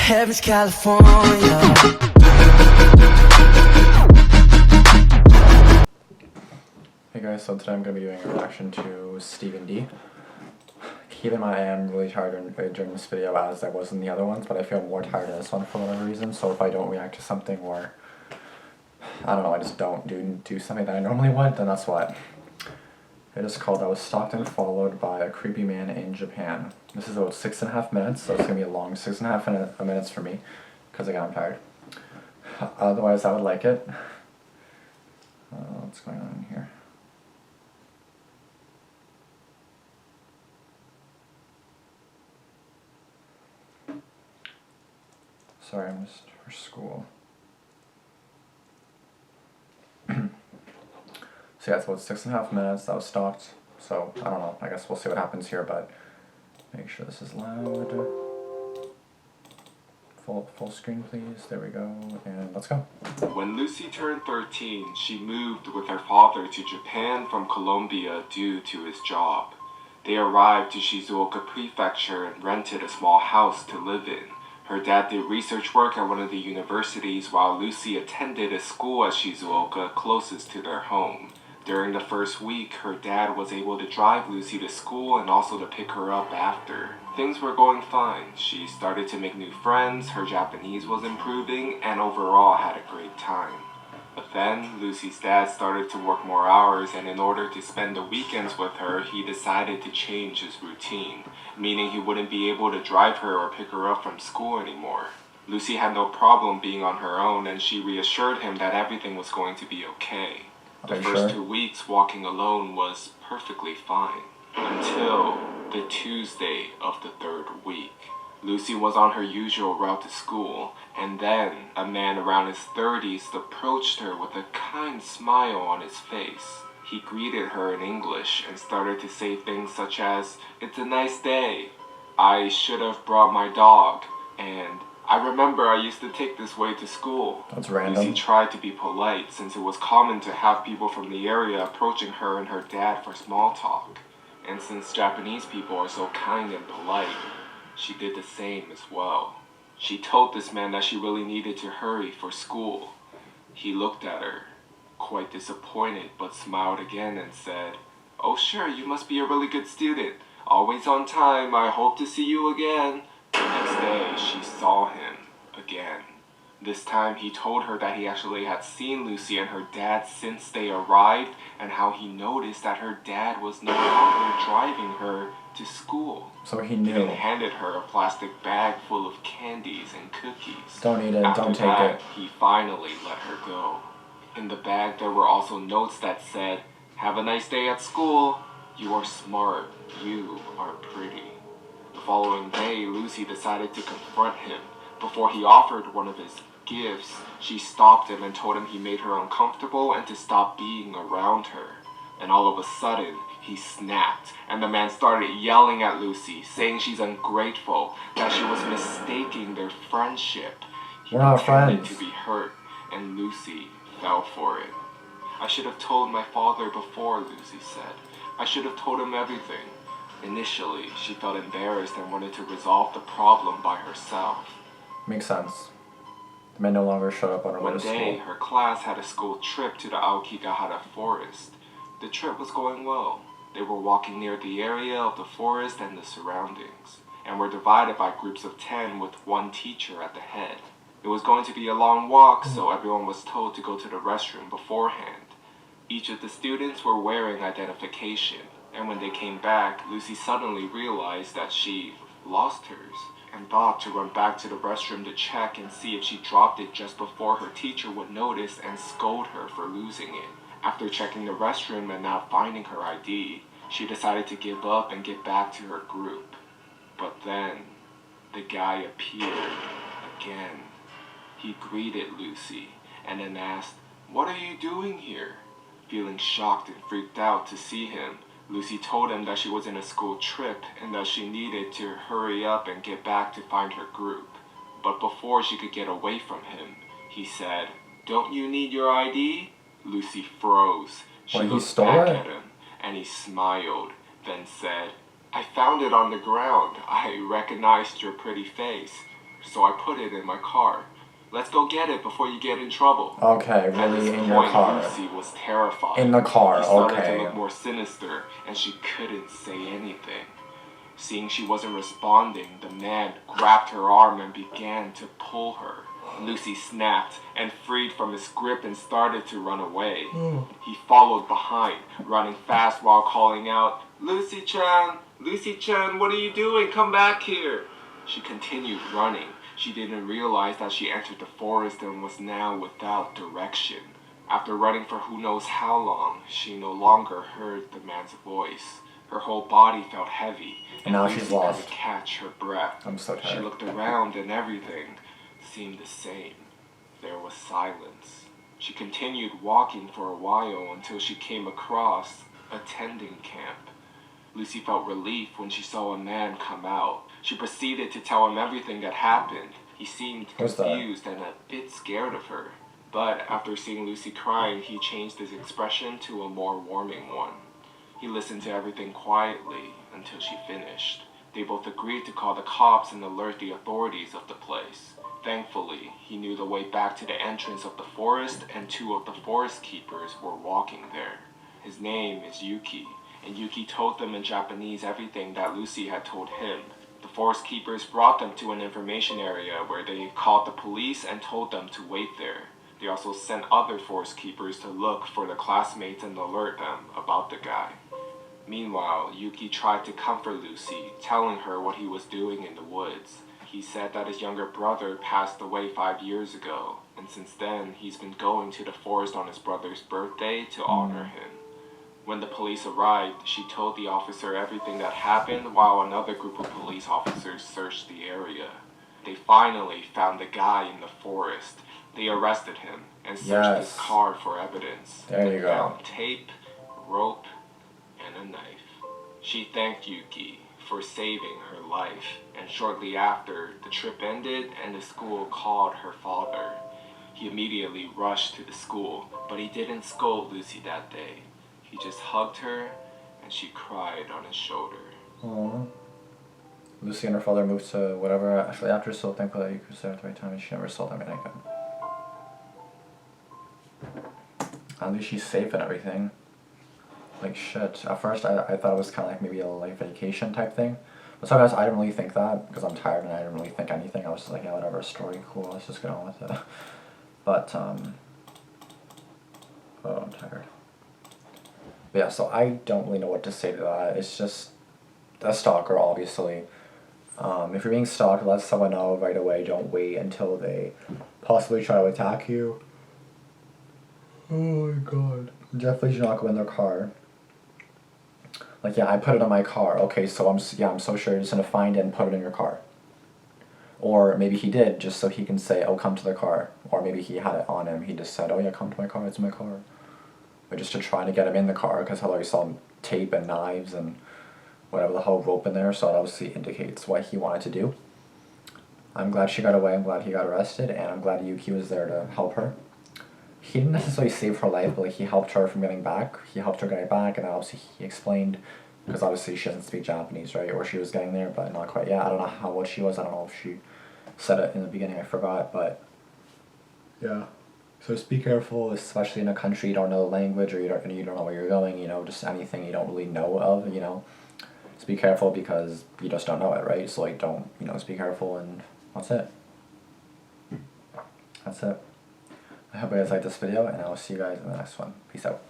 Heaven's California. Hey guys, so today I'm going to be doing a reaction to Stephen D. Keep in mind I am really tired during this video as I was in the other ones, but I feel more tired in this one for whatever reason, so if I don't react to something or, I don't know, I just don't do something that I normally would, then that's what. It is called I Was Stalked and Followed by a Creepy Man in Japan. This is about 6.5 minutes, so it's going to be a long 6.5 minutes for me, because again I'm tired. Otherwise I would like it. What's going on here? Sorry, I'm just for school. So yeah, it's about 6.5 minutes. That was stalked. So I don't know. I guess we'll see what happens here, but make sure this is loud. Full screen, please. There we go. And let's go. When Lucy turned 13, she moved with her father to Japan from Colombia due to his job. They arrived to Shizuoka Prefecture and rented a small house to live in. Her dad did research work at one of the universities while Lucy attended a school at Shizuoka closest to their home. During the first week, her dad was able to drive Lucy to school and also to pick her up after. Things were going fine. She started to make new friends, her Japanese was improving, and overall had a great time. But then, Lucy's dad started to work more hours, and in order to spend the weekends with her, he decided to change his routine, meaning he wouldn't be able to drive her or pick her up from school anymore. Lucy had no problem being on her own, and she reassured him that everything was going to be okay. The first 2 weeks walking alone was perfectly fine, until the Tuesday of the third week. Lucy was on her usual route to school, and then a man around his 30s approached her with a kind smile on his face. He greeted her in English and started to say things such as, "It's a nice day," "I should have brought my dog," and "I remember I used to take this way to school." That's random. Lucy tried to be polite since it was common to have people from the area approaching her and her dad for small talk. And since Japanese people are so kind and polite, she did the same as well. She told this man that she really needed to hurry for school. He looked at her, quite disappointed, but smiled again and said, "Oh sure, you must be a really good student. Always on time, I hope to see you again." The next day, she saw him again. This time, he told her that he actually had seen Lucy and her dad since they arrived, and how he noticed that her dad was no longer driving her to school. So he knew. And handed her a plastic bag full of candies and cookies. Don't eat it, don't take After it. that, he finally let her go. In the bag, there were also notes that said, "Have a nice day at school. You are smart. You are pretty." The following day, Lucy decided to confront him. Before he offered one of his gifts, she stopped him and told him he made her uncomfortable and to stop being around her. And all of a sudden, he snapped, and the man started yelling at Lucy, saying she's ungrateful, that she was mistaking their friendship. He We're not pretended friends. to be hurt, and Lucy fell for it. "I should have told my father before," Lucy said. "I should have told him everything." Initially, she felt embarrassed and wanted to resolve the problem by herself. Makes sense. The man no longer showed up on her way One to day, school. her class had a school trip to the Aokigahara forest. The trip was going well. They were walking near the area of the forest and the surroundings, and were divided by groups of 10 with one teacher at the head. It was going to be a long walk, so everyone was told to go to the restroom beforehand. Each of the students were wearing identification, and when they came back, Lucy suddenly realized that she lost hers, and thought to run back to the restroom to check and see if she dropped it just before her teacher would notice and scold her for losing it. After checking the restroom and not finding her ID, she decided to give up and get back to her group. But then, the guy appeared again. He greeted Lucy and then asked, "What are you doing here?" Feeling shocked and freaked out to see him, Lucy told him that she was in a school trip and that she needed to hurry up and get back to find her group. But before she could get away from him, he said, "Don't you need your ID?" Lucy froze. She When he looked stole back it? at him, and he smiled, then said, "I found it on the ground. I recognized your pretty face." so I put it in my car. Let's go get it before you get in trouble. Okay, At really, this in your point, car. Lucy was terrified. In the car, She started okay. to look more sinister, and she couldn't say anything. Seeing she wasn't responding, the man grabbed her arm and began to pull her. Lucy snapped and freed from his grip and started to run away. He followed behind, running fast while calling out, "Lucy-chan! Lucy-chan, what are you doing? Come back here!" She continued running. She didn't realize that she entered the forest and was now without direction. After running for who knows how long, she no longer heard the man's voice. Her whole body felt heavy, And now Lucy she's lost. couldn't catch her breath. I'm so She tired. looked around and everything seemed the same. There was silence. She continued walking for a while until she came across a tending camp. Lucy felt relief when she saw a man come out. She proceeded to tell him everything that happened. He seemed What's that? confused and a bit scared of her. But after seeing Lucy crying, he changed his expression to a more warming one. He listened to everything quietly until she finished. They both agreed to call the cops and alert the authorities of the place. Thankfully, he knew the way back to the entrance of the forest, and two of the forest keepers were walking there. His name is Yuki, and Yuki told them in Japanese everything that Lucy had told him. The forest keepers brought them to an information area where they called the police and told them to wait there. They also sent other forest keepers to look for the classmates and alert them about the guy. Meanwhile, Yuki tried to comfort Lucy, telling her what he was doing in the woods. He said that his younger brother passed away 5 years ago, and since then he's been going to the forest on his brother's birthday to honor him. When the police arrived, she told the officer everything that happened while another group of police officers searched the area. They finally found the guy in the forest. They arrested him and searched his Yes. car for evidence. There you They go. found tape, rope, and a knife. She thanked Yuki for saving her life, and shortly after, the trip ended and the school called her father. He immediately rushed to the school, but he didn't scold Lucy that day. He just hugged her, and she cried on his shoulder. Aww. Lucy and her father moved to whatever actually after, so thankful that you could say at the right time and she never sold them anything. At least she's safe and everything. Like shit. At first I thought it was kinda like maybe a like vacation type thing. But sometimes I didn't really think that because I'm tired and I didn't really think anything. I was just like, yeah, whatever, story, cool, let's just get on with it. But oh, I'm tired. But yeah, so I don't really know what to say to that. It's just a stalker, obviously. If you're being stalked, let someone know right away. Don't wait until they possibly try to attack you. Oh my god. Definitely should not go in their car. Like, yeah, I put it in my car. Okay, so I'm so sure you're just gonna find it and put it in your car. Or maybe he did, just so he can say, oh, come to the car. Or maybe he had it on him. He just said, oh yeah, come to my car, it's in my car. Or just to try to get him in the car, because hello, you saw tape and knives and whatever the hell rope in there, so it obviously indicates what he wanted to do. I'm glad she got away, I'm glad he got arrested, and I'm glad Yuki was there to help her. He didn't necessarily save her life, but like he helped her from getting back. He helped her get back, and then obviously he explained, because obviously she doesn't speak Japanese, right? Or she was getting there, but not quite yet. I don't know how old she was, I don't know if she said it in the beginning, I forgot, but yeah. So just be careful, especially in a country you don't know the language, or you don't know where you're going, you know, just anything you don't really know of, you know. Just be careful because you just don't know it, right? So like don't, you know, just be careful, and that's it. That's it. I hope you guys liked this video, and I will see you guys in the next one. Peace out.